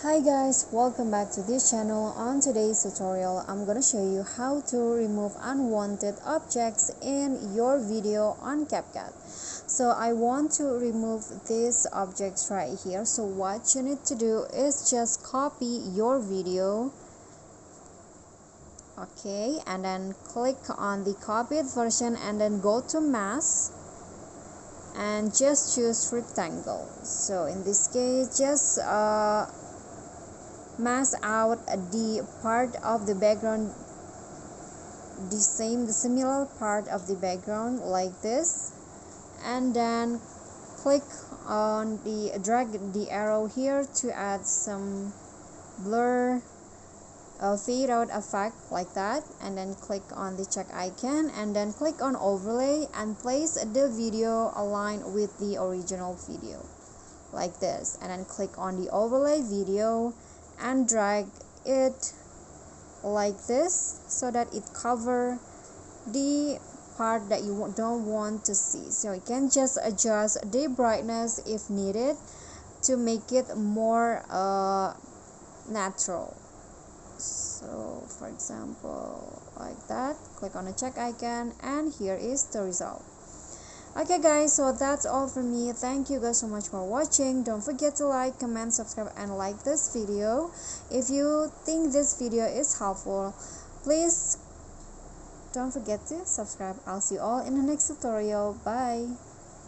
Hi guys, welcome back to this channel. On today's tutorial, I'm gonna show you how to remove unwanted objects in your video on CapCut. So I want to remove these objects right here. So what you need to do is just copy your video. Okay, and then click on the copied version and then go to mask and just choose rectangle. So in this case, just mask out the part of the background, the similar part of the background like this, and then click on drag the arrow here to add some blur, fade out effect like that, and then click on the check icon and then click on overlay and place the video aligned with the original video like this, and then click on the overlay video and drag it like this so that it cover the part that you don't want to see. So you can just adjust the brightness if needed to make it more natural. So for example like that, click on the check icon and here is the result. Okay guys, so that's all from me. Thank you guys so much for watching. Don't forget to like, comment, subscribe and like this video. If you think this video is helpful, please don't forget to subscribe. I'll see you all in the next tutorial. Bye.